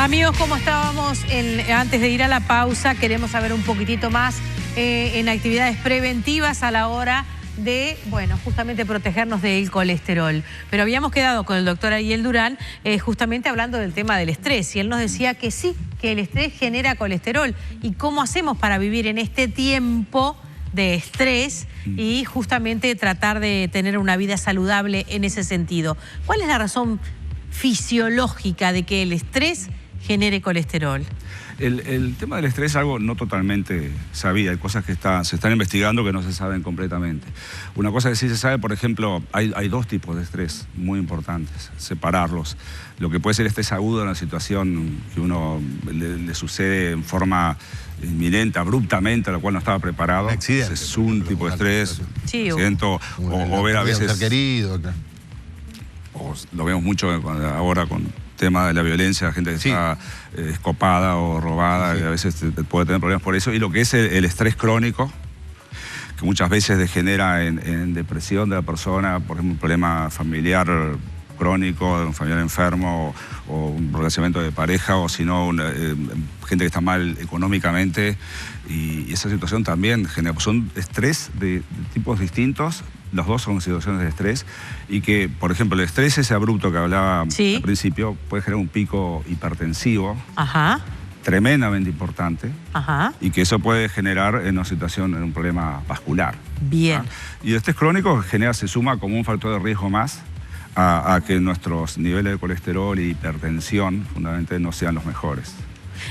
Amigos, como estábamos antes de ir a la pausa, queremos saber un poquitito más en actividades preventivas a la hora de, bueno, justamente protegernos del colesterol. Pero habíamos quedado con el doctor Ariel Durán justamente hablando del tema del estrés. Y él nos decía que sí, que el estrés genera colesterol. ¿Y cómo hacemos para vivir en este tiempo de estrés y justamente tratar de tener una vida saludable en ese sentido? ¿Cuál es la razón fisiológica de que el estrés genere colesterol? El tema del estrés es algo no totalmente sabido. Hay cosas que se están investigando que no se saben completamente. Una cosa que sí se sabe, por ejemplo, hay dos tipos de estrés muy importantes, separarlos. Lo que puede ser estrés agudo en una situación que uno le sucede en forma inminente, abruptamente, a la cual no estaba preparado. Ese es un tipo de estrés. Sí, o ver a veces... querido, claro. Lo vemos mucho ahora con tema de la violencia, gente que está escopada o robada, y a veces puede tener problemas por eso. Y lo que es el estrés crónico, que muchas veces degenera en depresión de la persona, por ejemplo, un problema familiar crónico, de un familiar enfermo, o un relacionamiento de pareja, o si no, gente que está mal económicamente. Y esa situación también genera, son estrés de tipos distintos. Los dos son situaciones de estrés y que, por ejemplo, el estrés ese abrupto que hablaba al principio puede generar un pico hipertensivo tremendamente importante y que eso puede generar en una situación, en un problema vascular. Bien. Y el estrés crónico se suma como un factor de riesgo más a que nuestros niveles de colesterol y hipertensión fundamentalmente no sean los mejores.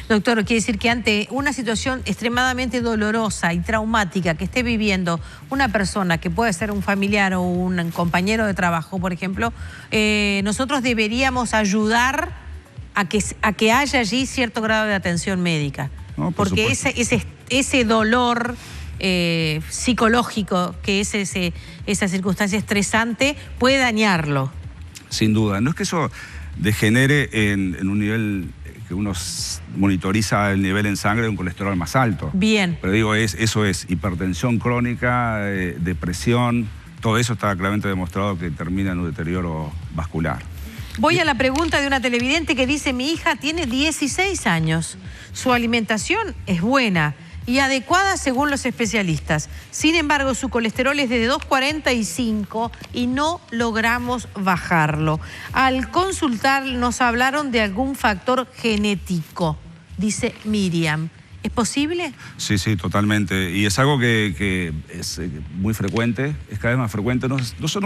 Doctor, quiere decir que ante una situación extremadamente dolorosa y traumática que esté viviendo una persona, que puede ser un familiar o un compañero de trabajo, por ejemplo, nosotros deberíamos ayudar a que haya allí cierto grado de atención médica. No, porque ese dolor psicológico que es esa circunstancia estresante puede dañarlo. Sin duda. No es que eso degenere en un nivel que uno monitoriza el nivel en sangre de un colesterol más alto. Bien. Pero digo, eso es hipertensión crónica, depresión, todo eso está claramente demostrado que termina en un deterioro vascular. Voy a la pregunta de una televidente que dice: mi hija tiene 16 años, su alimentación es buena y adecuada según los especialistas. Sin embargo, su colesterol es de 2,45 y no logramos bajarlo. Al consultar nos hablaron de algún factor genético, dice Miriam. ¿Es posible? Sí, sí, totalmente. Y es algo que es muy frecuente, es cada vez más frecuente. No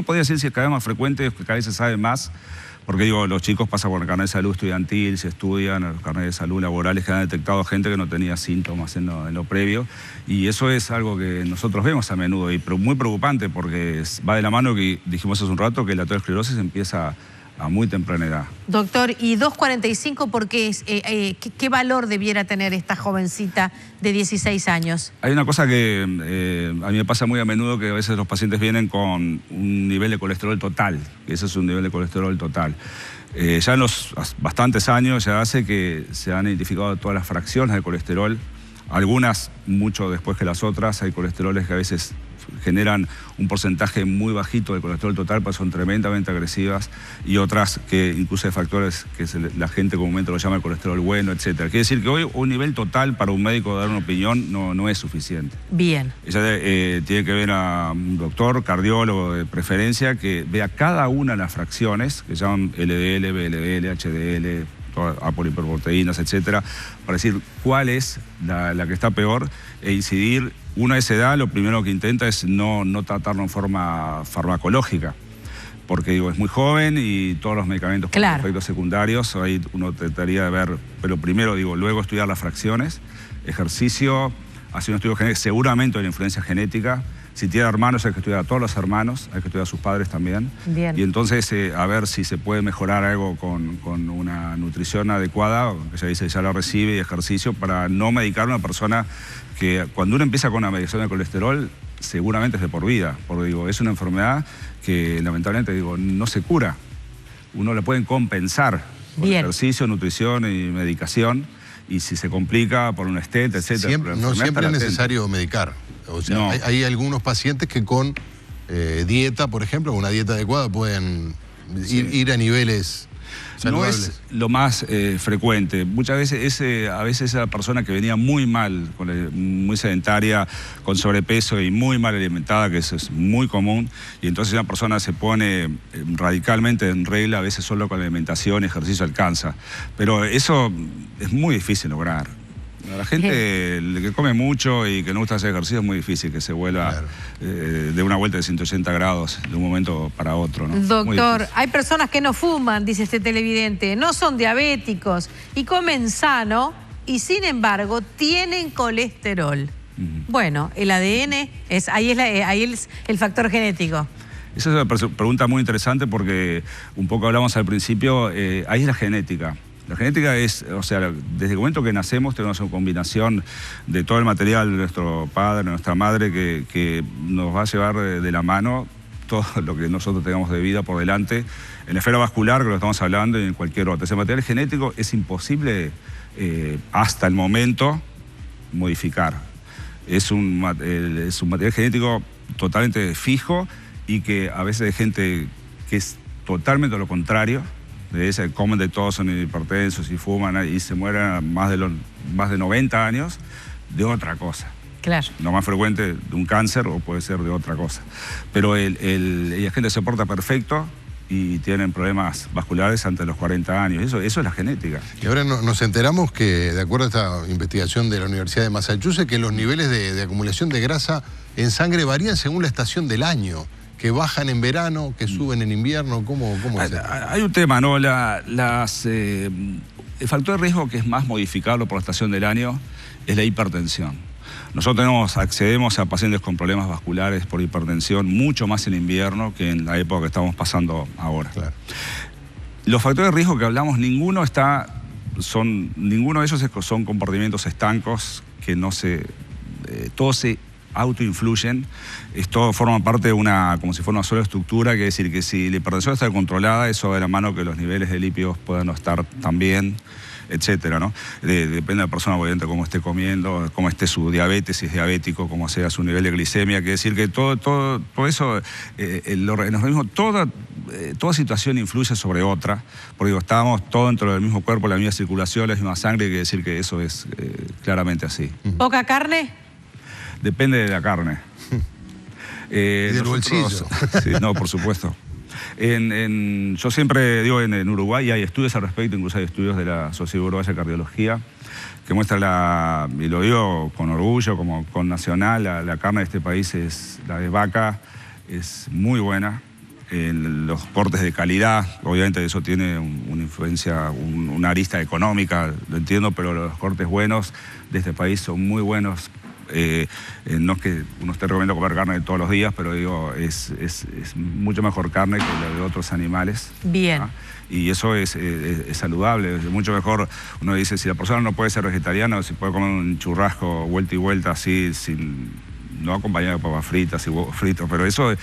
podría decir si es cada vez más frecuente, es que cada vez se sabe más. Porque digo, los chicos pasan por el carnet de salud estudiantil, se estudian, los carnets de salud laborales que han detectado gente que no tenía síntomas en lo previo. Y eso es algo que nosotros vemos a menudo y muy preocupante porque va de la mano que dijimos hace un rato que la aterosclerosis empieza a muy temprana edad. Doctor, ¿y 2,45 por qué? ¿Qué valor debiera tener esta jovencita de 16 años? Hay una cosa que a mí me pasa muy a menudo, que a veces los pacientes vienen con un nivel de colesterol total, que ese es un nivel de colesterol total. Ya en los bastantes años ya hace que se han identificado todas las fracciones de colesterol, algunas mucho después que las otras. Hay colesteroles que a veces generan un porcentaje muy bajito de colesterol total, pero son tremendamente agresivas, y otras que incluso hay factores que la gente comúnmente lo llama el colesterol bueno, etc. Quiere decir que hoy un nivel total para un médico dar una opinión no es suficiente. Bien. Ella tiene que ver a un doctor, cardiólogo de preferencia, que vea cada una de las fracciones, que se llaman LDL, VLDL, HDL, apolipoproteínas, etcétera, para decir cuál es la que está peor e incidir. Una de esa edad, lo primero que intenta es no tratarlo en forma farmacológica, porque digo, es muy joven y todos los medicamentos con efectos secundarios, ahí uno trataría de ver, pero primero digo, luego estudiar las fracciones, ejercicio, hacer un estudio genético, seguramente hay una influencia genética. Si tiene hermanos, hay que estudiar a todos los hermanos, hay que estudiar a sus padres también. Bien. Y entonces a ver si se puede mejorar algo con una nutrición adecuada, que ella dice ya la recibe, y ejercicio, para no medicar a una persona que cuando uno empieza con una medicación de colesterol, seguramente es de por vida. Porque digo, es una enfermedad que lamentablemente digo, no se cura. Uno la pueden compensar con ejercicio, nutrición y medicación. Y si se complica por un stent, etc. No siempre es necesario medicar. O sea, no. hay algunos pacientes que con dieta, por ejemplo, una dieta adecuada pueden ir a niveles saludables. No es lo más frecuente. Muchas veces a veces esa persona que venía muy mal, muy sedentaria, con sobrepeso y muy mal alimentada, que eso es muy común, y entonces una persona se pone radicalmente en regla, a veces solo con alimentación, ejercicio alcanza. Pero eso es muy difícil lograr. A la gente que come mucho y que no gusta hacer ejercicio es muy difícil que se vuelva de una vuelta de 180 grados de un momento para otro, ¿no? Doctor, hay personas que no fuman, dice este televidente, no son diabéticos y comen sano y sin embargo tienen colesterol. Bueno, el ADN, ahí es el factor genético. Esa es una pregunta muy interesante porque un poco hablamos al principio, ahí es la genética. La genética es, o sea, desde el momento que nacemos tenemos una combinación de todo el material de nuestro padre, de nuestra madre, que nos va a llevar de la mano todo lo que nosotros tengamos de vida por delante, en la esfera vascular, que lo estamos hablando, y en cualquier otra. Ese material genético es imposible hasta el momento modificar. Es un material genético totalmente fijo y que a veces hay gente que es totalmente lo contrario. De ese comen de todos, son hipertensos y fuman y se mueren más de 90 años de otra cosa. Claro. Lo más frecuente de un cáncer o puede ser de otra cosa. Pero la gente se porta perfecto y tienen problemas vasculares antes de los 40 años. Eso es la genética. Y ahora nos enteramos que, de acuerdo a esta investigación de la Universidad de Massachusetts, que los niveles de acumulación de grasa en sangre varían según la estación del año. Que bajan en verano, que suben en invierno, ¿cómo es? Hay un tema, ¿no? El factor de riesgo que es más modificable por la estación del año es la hipertensión. Nosotros accedemos a pacientes con problemas vasculares por hipertensión mucho más en invierno que en la época que estamos pasando ahora. Claro. Los factores de riesgo que hablamos, ninguno de ellos son comportamientos estancos que todos se autoinfluyen. Esto forma parte de como si fuera una sola estructura, que es decir que si la hipertensión está controlada, eso de la mano que los niveles de lípidos puedan no estar tan bien, etcétera, ¿no? Depende de la persona, obviamente, cómo esté comiendo, cómo esté su diabetes, si es diabético, cómo sea su nivel de glicemia, que decir que todo eso, el organismo, toda situación influye sobre otra, porque digo, estamos todos dentro del mismo cuerpo, la misma circulación, la misma sangre, que decir que eso es claramente así. ¿Poca carne? Depende de la carne. ¿Del bolsillo? Sí, no, por supuesto. Yo siempre digo, en Uruguay hay estudios al respecto, incluso hay estudios de la Sociedad Uruguaya de Cardiología, que muestran y lo digo con orgullo, como con nacional, la carne de este país, la de vaca, es muy buena. Los cortes de calidad, obviamente eso tiene una influencia, una arista económica, lo entiendo, pero los cortes buenos de este país son muy buenos. No es que uno esté recomendando comer carne todos los días, pero digo, es mucho mejor carne que la de otros animales. Bien. ¿Ah? Y eso es saludable, es mucho mejor. Uno dice, si la persona no puede ser vegetariana, si puede comer un churrasco vuelta y vuelta así, no acompañado de papas fritas y huevos fritos, pero eso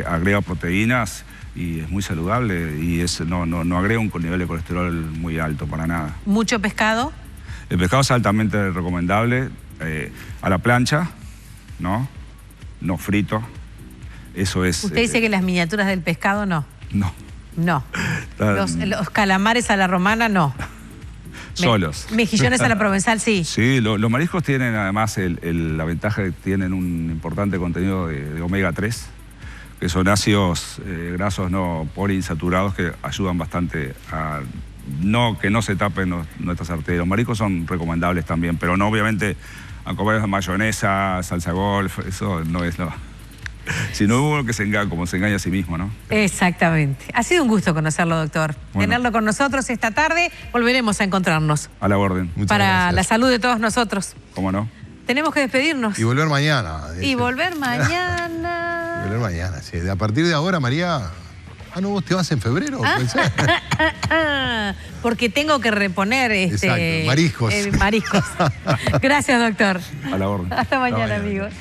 agrega proteínas y es muy saludable y no agrega un nivel de colesterol muy alto para nada. ¿Mucho pescado? El pescado es altamente recomendable, a la plancha, no frito. Eso es... Usted dice que las miniaturas del pescado no. No. No. Los calamares a la romana no. Solos. Mejillones a la provenzal sí. Sí, los mariscos tienen además la ventaja de que tienen un importante contenido de omega 3, que son ácidos grasos no poliinsaturados que ayudan bastante a... que no se tapen nuestras arterias. Los mariscos son recomendables también, pero no obviamente a comer mayonesa, salsa golf, eso no es lo... Si no hubo que como se engaña a sí mismo, ¿no? Exactamente. Ha sido un gusto conocerlo, doctor. Bueno. Tenerlo con nosotros esta tarde, volveremos a encontrarnos. A la orden. Muchas Para gracias. la salud de todos nosotros. ¿Cómo no? Tenemos que despedirnos. Y volver mañana. Y volver mañana. Volver mañana, sí. A partir de ahora, María... Ah, no, vos te vas en febrero, pensé. Porque tengo que reponer Exacto, mariscos. mariscos. Gracias, doctor. A la orden. Hasta mañana, amigos.